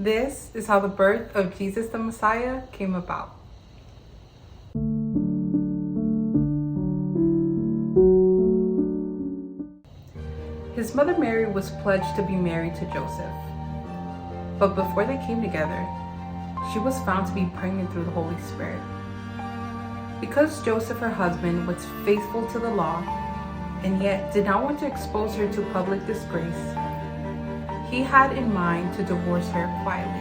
This is how the birth of Jesus the Messiah came about. His mother Mary was pledged to be married to Joseph. But before they came together, she was found to be pregnant through the Holy Spirit. Because Joseph, her husband, was faithful to the law and yet did not want to expose her to public disgrace, he had in mind to divorce her quietly.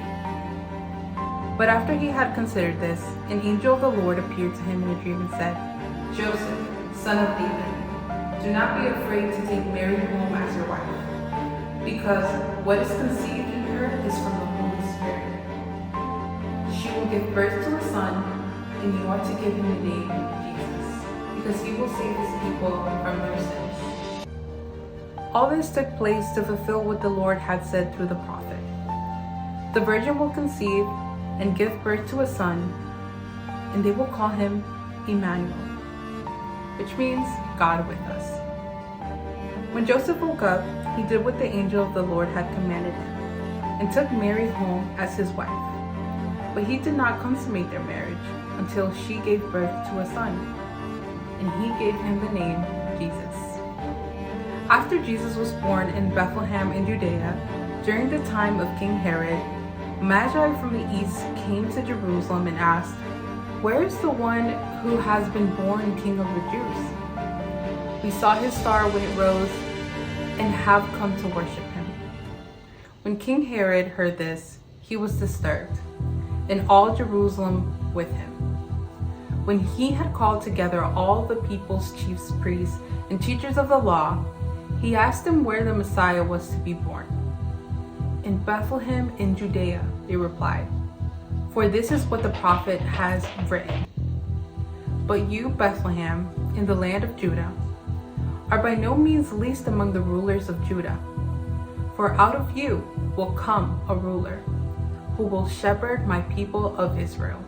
But after he had considered this, an angel of the Lord appeared to him in a dream and said, "Joseph, son of David, do not be afraid to take Mary home as your wife, because what is conceived in her is from the Holy Spirit. She will give birth to a son, and you are to give him the name Jesus, because he will save his people from their sins." All this took place to fulfill what the Lord had said through the prophet. The virgin will conceive and give birth to a son, and they will call him Emmanuel, which means God with us. When Joseph woke up, he did what the angel of the Lord had commanded him, and took Mary home as his wife. But he did not consummate their marriage until she gave birth to a son, and he gave him the name Jesus. After Jesus was born in Bethlehem in Judea, during the time of King Herod, Magi from the east came to Jerusalem and asked, "Where is the one who has been born King of the Jews? We saw his star when it rose and have come to worship him." When King Herod heard this, he was disturbed, and all Jerusalem with him. When he had called together all the people's chief priests and teachers of the law, he asked them where the Messiah was to be born. "In Bethlehem in Judea," they replied, "for this is what the prophet has written. But you, Bethlehem, in the land of Judah, are by no means least among the rulers of Judah, for out of you will come a ruler who will shepherd my people of Israel."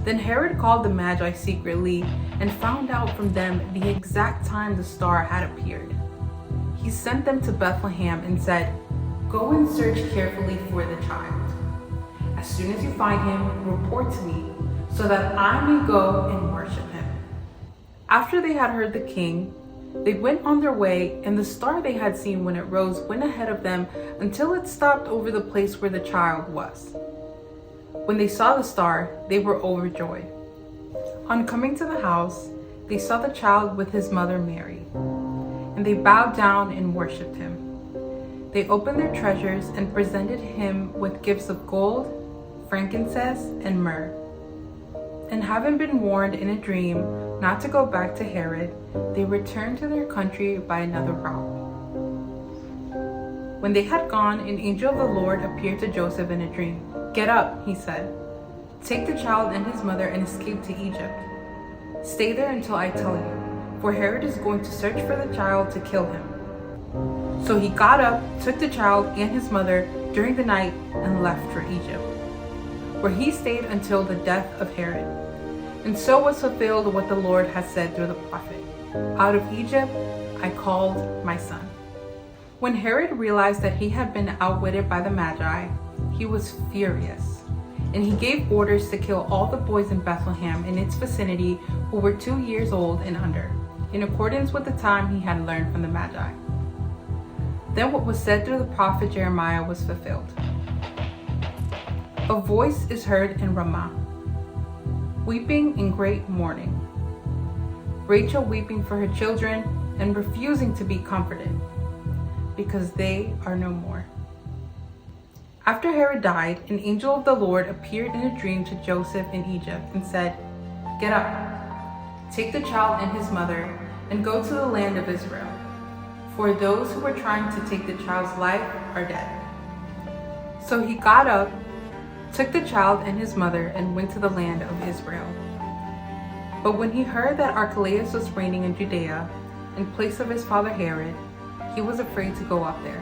Then Herod called the Magi secretly and found out from them the exact time the star had appeared. He sent them to Bethlehem and said, "Go and search carefully for the child. As soon as you find him, report to me, so that I may go and worship him." After they had heard the king, they went on their way, and the star they had seen when it rose went ahead of them until it stopped over the place where the child was. When they saw the star, they were overjoyed. On coming to the house, they saw the child with his mother Mary, and they bowed down and worshipped him. They opened their treasures and presented him with gifts of gold, frankincense, and myrrh. And having been warned in a dream not to go back to Herod, they returned to their country by another route. When they had gone, an angel of the Lord appeared to Joseph in a dream. "Get up," he said. "Take the child and his mother and escape to Egypt. Stay there until I tell you, for Herod is going to search for the child to kill him." So he got up, took the child and his mother during the night, and left for Egypt, where he stayed until the death of Herod. And so was fulfilled what the Lord had said through the prophet, "Out of Egypt I called my son." When Herod realized that he had been outwitted by the Magi, he was furious, and he gave orders to kill all the boys in Bethlehem and its vicinity who were 2 years old and under, in accordance with the time he had learned from the Magi. Then what was said through the prophet Jeremiah was fulfilled. "A voice is heard in Ramah, weeping in great mourning, Rachel weeping for her children and refusing to be comforted, because they are no more." After Herod died, an angel of the Lord appeared in a dream to Joseph in Egypt and said, "Get up, take the child and his mother, and go to the land of Israel, for those who were trying to take the child's life are dead." So he got up, took the child and his mother, and went to the land of Israel. But when he heard that Archelaus was reigning in Judea, in place of his father Herod, he was afraid to go up there.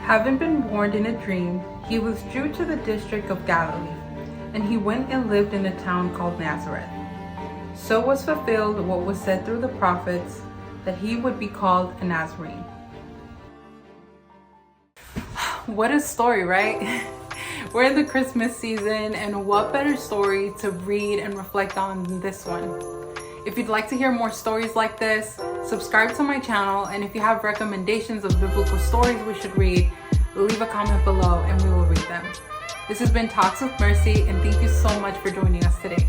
Having been warned in a dream, he withdrew to the district of Galilee, and he went and lived in a town called Nazareth. So was fulfilled what was said through the prophets, that he would be called a Nazarene. What a story, right? We're in the Christmas season, and what better story to read and reflect on than this one? If you'd like to hear more stories like this, subscribe to my channel, and if you have recommendations of biblical stories we should read, leave a comment below and we will read them. This has been Talks with Mercy, and thank you so much for joining us today.